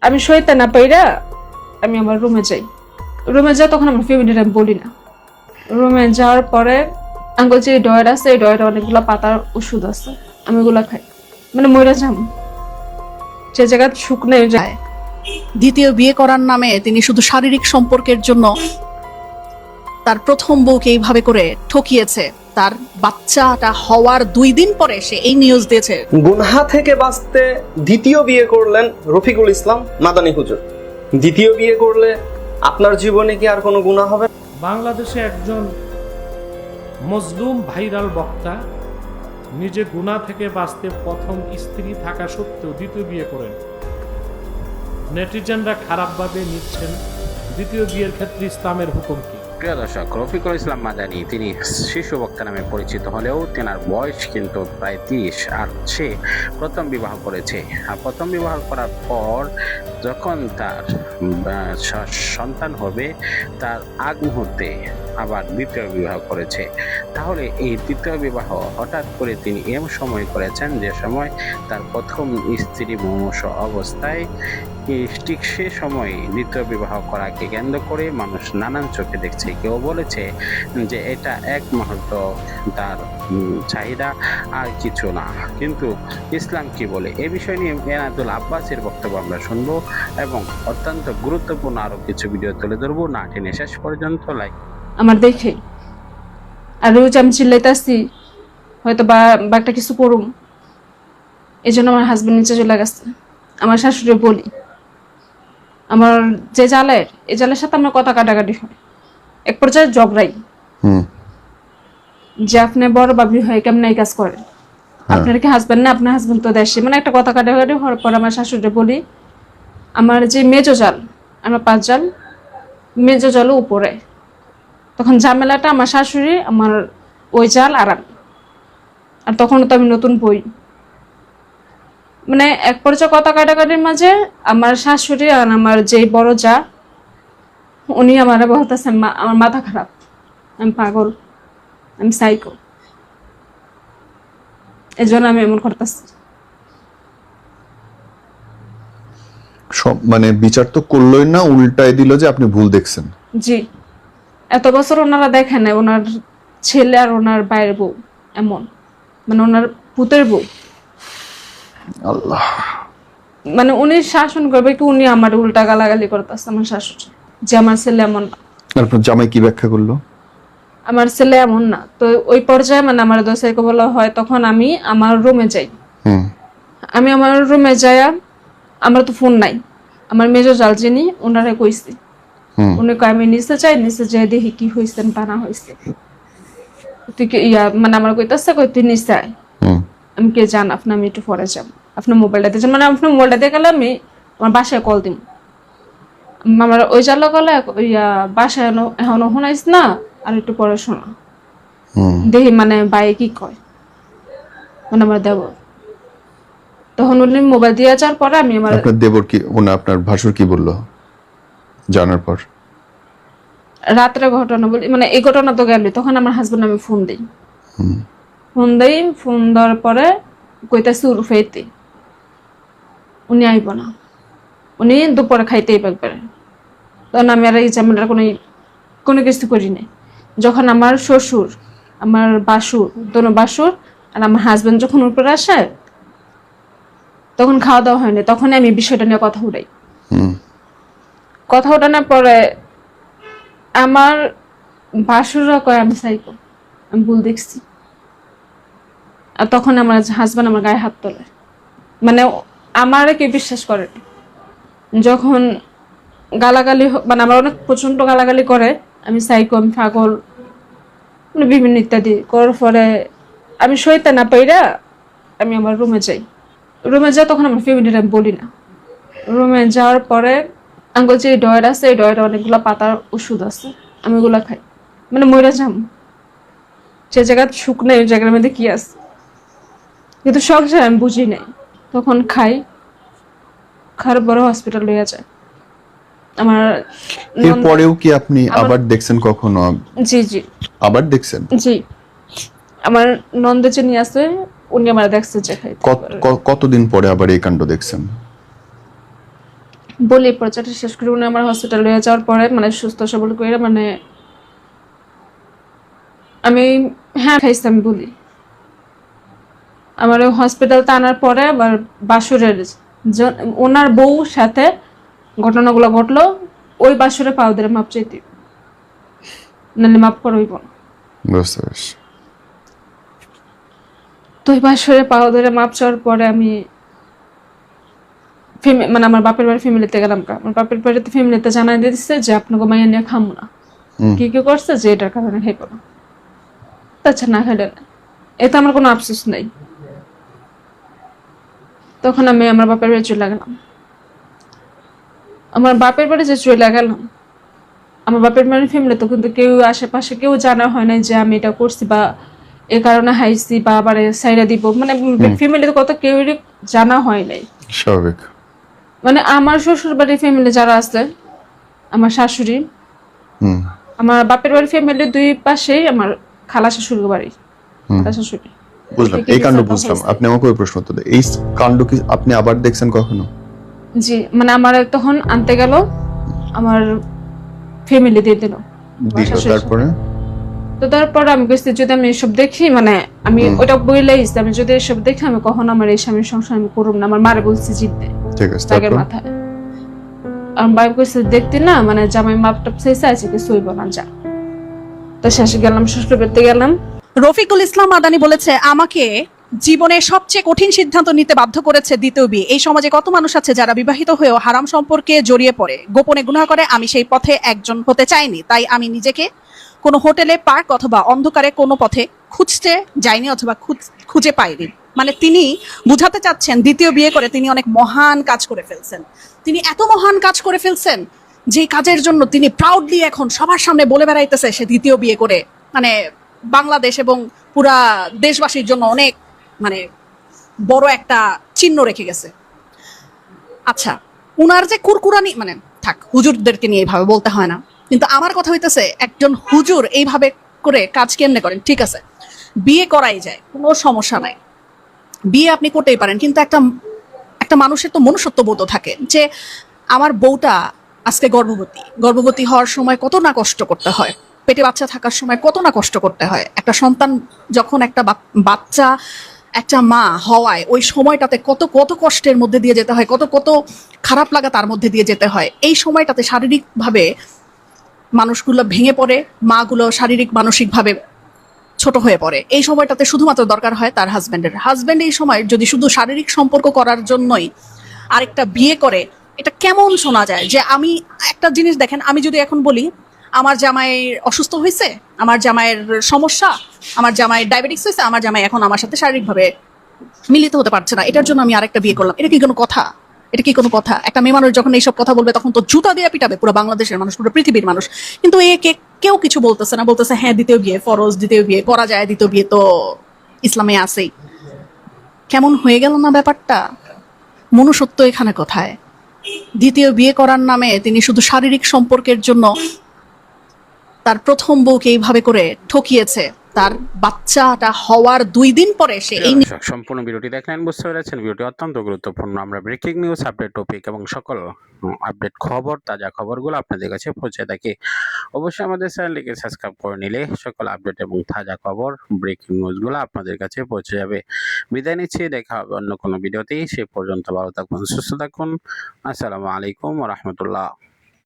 আমি সইতে না পাইরা আমি আমার রুমে যাই। রুমে যাই তখন আমার ফ্যামিলির আমি বলি না। রুমে যাওয়ার পরে আঙ্গুল যে ডয়ের আছে এই ডয়ের অনেকগুলা পাতার ওষুধ আছে, আমি ওগুলা খাই। মানে মইরা যাম যে জায়গা শুকনো যায়। দ্বিতীয় বিয়ে করার নামে তিনি শুধু শারীরিক সম্পর্কের জন্য তার প্রথম বউকে এইভাবে করে ঠকিয়েছে। তার বাচ্চাটা হওয়ার 2 দিন পরে সে এই নিউজ দিয়েছে। গুনহা থেকে বাঁচতে দ্বিতীয় বিয়ে করলেন রফিকুল ইসলাম মাদানী হুজুর। দ্বিতীয় বিয়ে করলে আপনার জীবনে কি আর কোনো গুনাহ হবে? বাংলাদেশে একজন মজলুম ভাইরাল বক্তা নিজে গুনাহ থেকে বাঁচতে প্রথম স্ত্রী থাকা সত্ত্বেও দ্বিতীয় বিয়ে করেন। নেটিজেনরা খারাপভাবে নিচ্ছেন দ্বিতীয় বিয়ের ক্ষেত্রে ইসলামের হুকুম কি? প্রিয় দর্শক, রফিকুল ইসলাম মাদানী তিনি শিশু বক্তা নামে পরিচিত হলেও তেনার বয়স কিন্তু প্রায় 30। আর সে প্রথম বিবাহ করেছে। আর প্রথম বিবাহ করার পর যখন তার সন্তান হবে তার আগ মুহূর্তে আবার দ্বিতীয় বিবাহ করেছে। তাহলে এই দ্বিতীয় বিবাহ হঠাৎ করে তিনি এমন সময় করেছেন যে সময় তার প্রথম স্ত্রী মুমূর্ষ অবস্থায়, ঠিক সে সময় দ্বিতীয় বিবাহ করাকে কেন্দ্র করে মানুষ নানান চোখে দেখছে। কেউ বলেছে যে এটা এক মুহূর্ত তার চাহিদা, আর কিছু না। কিন্তু ইসলাম কি বলে এ বিষয় নিয়ে এনাদুল আব্বাসের বক্তব্য আমরা শুনবো এবং অত্যন্ত গুরুত্বপূর্ণ আরো কিছু ভিডিও তুলে ধরবো। না টেনে শেষ পর্যন্ত লাইক আমার দেখে আর রোজ আমি চিল্লাইতেছি হয়তো বা একটা কিছু করুম, এই জন্য আমার হাজবেন্ড নিচে চলে গেছে। আমার শাশুড়ি বলি আমার যে জালের এই জালের সাথে আমার কথা কাটাকাটি হয়, এক পর্যায়ে ঝগড়াই যে আপনি বড় বাবি হয়ে কেমন এই কাজ করেন, আপনার কি হাজবেন্ড না, আপনার হাজবেন্ড তো দেশে। মানে একটা কথা কাটাকাটি হওয়ার পর আমার শাশুড়ি বলি আমার যে মেজো জাল, আমার 5 জাল, মেজো জালও উপরে। তখন ঝামেলাটা আমার শাশুড়ি, আমার ওই জাল আর আমি। আর তখন তো আমি নতুন বই। মানে এক পর্যায়ে কথা কাটাকাটির মাঝে আমার শাশুড়ি আর আমার যে বড় যা উনি আমার বলতেছে আমার মাথা খারাপ, আমি পাগল, আমি সাইকো, এই জন্য আমি এমন করতেছি। সব মানে বিচার তো করলোই না, উল্টায় দিল যে আপনি ভুল দেখছেন। জি, এত বছর ওনারা দেখেন না ওনার ছেলে আর ওনার বাইরের বউ এমন, মানে ওনার পুতের বউ। আল্লাহ, মানে উনি শাসন করবে কি উনি আমার উল্টা গালাগালি করতেছে আমার শাশুড়ি যে আমার ছেলে এমন না। আপনার জামাই কি ব্যাখ্যা করলো? আমার ছেলে এমন না। তো ওই পর্যায়ে মানে আমার দোষাইকে বলা হয়, তখন আমি আমার রুমে যাই। আমি আমার রুমে যাই, আমার তো ফোন নাই, আমার মেজো জাল যিনি ওনারে কইছি, উনি কয় আমি নিচে চাই, নিচে যাই দেখি কি হয়েছে বা না হয়েছে। তুই মানে আমার কইতাছে কই তুই নিচে আয়। আমি কে জান আপনি, আমি একটু পরে যাব, আপনার মোবাইলটা দিয়ে, মানে আপনার মোবাইলটা দিয়ে গেলে আমি আমার বাসায় কল দিব। আমার ওই জালো গেলে বাসায় এখনো শোনাইস না, আর একটু পরে শোনা দেখি মানে বাই কি কয়, মানে আমার দেবর। তখন উনি মোবাইল দিয়ে যাওয়ার পরে আমি আমার আপনার দেবর কি আপনার ভাসুর কি বললো জানার পর? রাত্রে ঘটনা বলি, মানে এই ঘটনা তো গেল। তখন আমার হাজবেন্ড আমি ফোন দিই, ফোন দেওয়ার পরে কইতাছি উরফাইতে উনি আইব না, উনি দুপুরে খাইতেই পারবে। তখন আমি আর এই ঝামেলার কোনো কিছু করি নাই। যখন আমার শ্বশুর, আমার বাসুর, দোনো বাসুর আর আমার হাজবেন্ড যখন উপরে আসে তখন খাওয়া দাওয়া হয়নি, তখন আমি বিষয়টা নিয়ে কথা উঠাই। কথা উঠানোর পরে আমার বাসুররা কয় আমি সাইকো, আমি ভুল দেখছি। আর তখন আমার হাজবেন্ড আমার গায়ে হাত তোলে, মানে আমারে কেউ বিশ্বাস করে। যখন গালাগালি, মানে আমার অনেক প্রচন্ড গালাগালি করে, আমি সাইকো, আমি পাগল, মানে বিভিন্ন ইত্যাদি করার পরে আমি সইতে না পাইরা আমি আমার রুমে যাই। রুমে যাই তখন আমার ফ্যামিলির আমি বলি না। রুমে যাওয়ার পরে আঙ্গুল যে ডয়ের আছে এই ডয়ের অনেকগুলা পাতার ওষুধ আছে, আমি ওগুলা খাই। মানে মইরা যাম যে জায়গা শুকনো ওই জায়গার মধ্যে কি আছে, কিন্তু সব জায়গায় আমি বুঝি নাই। তখন খাই, খাওয়ার পরে হসপিটাল লইয়া যায়। আমার এরপরেও কি আপনি আবার দেখছেন কখনো? জি জি আবার দেখছেন? জি, আমার নন্দে যে নিয়ে আসে উনি আমার দেখছে যে খাইতে। কতদিন পরে আবার এই কাণ্ড দেখছেন? বলি প্রচারটা শেষ করে উনি আমার হসপিটাল হয়ে যাওয়ার পরে মানে সুস্থ সবল করে মানে আমি হ্যাঁ খাইছি আমি বলি আমার হসপিটাল আনার পরে আবার বাসুরের ওনার বউ সাথে ঘটনাগুলো ঘটলো ওই বাসুরে পাও ধরে মাপ চাইতে নাহলে মাপ করইব না। বুঝতে পারছি। তো ওই বাসুরে পাও ধরে মাপ চাওয়ার পরে আমি মানে আমার বাপের বাড়ি ফ্যামিলিতে গেলাম আমার বাপের বাড়িতে ফ্যামিলিতে জানাই দিয়ে দিচ্ছে যে আপনাকে মাইয়া নিয়ে খামো না কি কি করছে যে এটার কারণে খাইব না আচ্ছা না খাইলে না এতে আমার কোনো আফসোস নেই। তখন আমি আমার বাপের বাড়ি চলে গেলাম। আমার বাপের বাড়ি যে চলে গেলাম আমার বাপের বাড়ির ফ্যামিলি তো কিন্তু কেউ আশেপাশে কেউ জানা হয় নাই যে আমি এটা করছি বা এ কারণে হাইছি বা আবার সাইরা দিব মানে ফ্যামিলিতে কত কেউ জানা হয় নাই স্বাভাবিক। মানে আমার শ্বশুর বাড়ির ফ্যামিলি যারা আছে আমার শাশুড়ি আমার বাপের বাড়ির ফ্যামিলি দুই পাশেই আমার খালা শাশুড়ি বাড়ি খালা শাশুড়ি বুঝলাম, এই কাণ্ড বুঝলাম। আপনি আমাকে ওই প্রশ্ন উত্তর দেন, এই কাণ্ড কি আপনি আবার দেখছেন কখনো? জি মানে আমার তখন আনতে গেল আমার ফ্যামিলি দিয়ে দিল তারপরে তো তারপর আমি বুঝতে যদি আমি এসব দেখি মানে আমি ওটা বইলেই আমি যদি এসব দেখি আমি কখন আমার এই স্বামীর সংসার আমি করব না আমার মারে বলছি জিততে ঠিক আছে তাগের মাথায় আমি ভাই কইছে দেখতে না মানে জামাই মাপটাপ চাইছে আছে কি সইব না যা তো শেষে গেলাম শ্বশুর বাড়িতে গেলাম। রফিকুল ইসলাম মাদানী বলেছে আমাকে জীবনে সবচেয়ে কঠিন সিদ্ধান্ত নিতে বাধ্য করেছে দ্বিতীয় বিয়ে। এই সমাজে কত মানুষ আছে যারা বিবাহিত হয়েও হারাম সম্পর্কে জড়িয়ে পড়ে, গোপনে গুনাহ করে। আমি সেই পথে একজন হতে চাইনি, তাই আমি নিজেকে কোনো হোটেলে, পার্ক অথবা অন্ধকারে কোনো পথে খুঁজতে যাইনি অথবা খুঁজে পাইনি। মানে তিনি বুঝাতে চাচ্ছেন দ্বিতীয় বিয়ে করে তিনি অনেক মহান কাজ করে ফেলছেন। তিনি এত মহান কাজ করে ফেলছেন যে কাজের জন্য তিনি প্রাউডলি এখন সবার সামনে বলে বেড়াইতেছে সে দ্বিতীয় বিয়ে করে মানে বাংলাদেশ এবং পুরা দেশবাসীর জন্য অনেক মানে বড় একটা চিহ্ন রেখে গেছে। আচ্ছা, উনার যে কুরকুরানি মানে থাক, হুজুরদেরকে নিয়ে এইভাবে বলতে হয় না, কিন্তু আমার কথা হইতেছে একজন হুজুর এইভাবে করে কাজ কেমনে করেন? ঠিক আছে, বিয়ে করাই যায়, কোনো সমস্যা নাই, বিয়ে আপনি করতেই পারেন, কিন্তু একটা মানুষের তো মনুষ্যত্ব বোধ থাকে যে আমার বউটা আজকে গর্ভবতী হওয়ার সময় কত না কষ্ট করতে হয়, পেটে বাচ্চা থাকার সময় কত না কষ্ট করতে হয়, একটা সন্তান যখন একটা বাচ্চা একটা মা হওয়ায় ওই সময়টাতে কত কত কষ্টের মধ্যে দিয়ে যেতে হয়, কত কত খারাপ লাগা তার মধ্যে দিয়ে যেতে হয়। এই সময়টাতে শারীরিকভাবে মানুষগুলো ভেঙে পড়ে, মাগুলো শারীরিক মানসিকভাবে ছোট হয়ে পড়ে। এই সময়টাতে শুধুমাত্র দরকার হয় তার হাজব্যান্ড এই সময় যদি শুধু শারীরিক সম্পর্ক করার জন্যই আরেকটা বিয়ে করে, এটা কেমন শোনা যায়? যে আমি একটা জিনিস দেখেন, আমি যদি এখন বলি আমার জামাইয়ের অসুস্থ হয়েছে, আমার জামাইয়ের সমস্যা, আমার জামাইয়ের ডায়াবেটিস হয়েছে, আমার জামাই এখন আমার সাথে শারীরিকভাবে মিলিত হতে পারছে না, এটার জন্য আমি আরেকটা বিয়ে করলাম, এটা কি কোনো কথা? এটা কি কোনো কথা? একটা মেয়ে মানুষ যখন এইসব কথা বলবে তখন তো জুতা দিয়ে পিটাবে পুরো বাংলাদেশের মানুষ, পুরো পৃথিবীর মানুষ। কিন্তু কেউ কিছু বলতেছে না, বলতেছে হ্যাঁ দ্বিতীয় বিয়ে ফরজ, দ্বিতীয় বিয়ে করা যায়, দ্বিতীয় বিয়ে তো ইসলামে আছেই। কেমন হয়ে গেল না ব্যাপারটা? মনুষ্যত্ব এখানে কোথায়? দ্বিতীয় বিয়ে করার নামে তিনি শুধু শারীরিক সম্পর্কের জন্য তার প্রথম বউকে এইভাবে করে ঠকিয়েছে। তার বাচ্চাটা হওয়ার 2 দিন পরে সে এই সম্পূর্ণ ভিডিওটি দেখলেন, বুঝতে পেরেছেন ভিডিওটি অত্যন্ত গুরুত্বপূর্ণ। আমরা ব্রেকিং নিউজ, আপডেট টপিক এবং সকল আপডেট খবর, তাজা খবরগুলো আপনাদের কাছে পৌঁছে থাকি। অবশ্যই আমাদের চ্যানেলটিকে সাবস্ক্রাইব করে নিলে সকল আপডেট এবং তাজা খবর, ব্রেকিং নিউজগুলো আপনাদের কাছে পৌঁছে যাবে। বিদায় নিচ্ছি, দেখা হবে অন্য কোনো ভিডিওতেই। সে পর্যন্ত ভালো থাকুন, সুস্থ থাকুন। আসসালামু আলাইকুম ওয়া রাহমাতুল্লাহ।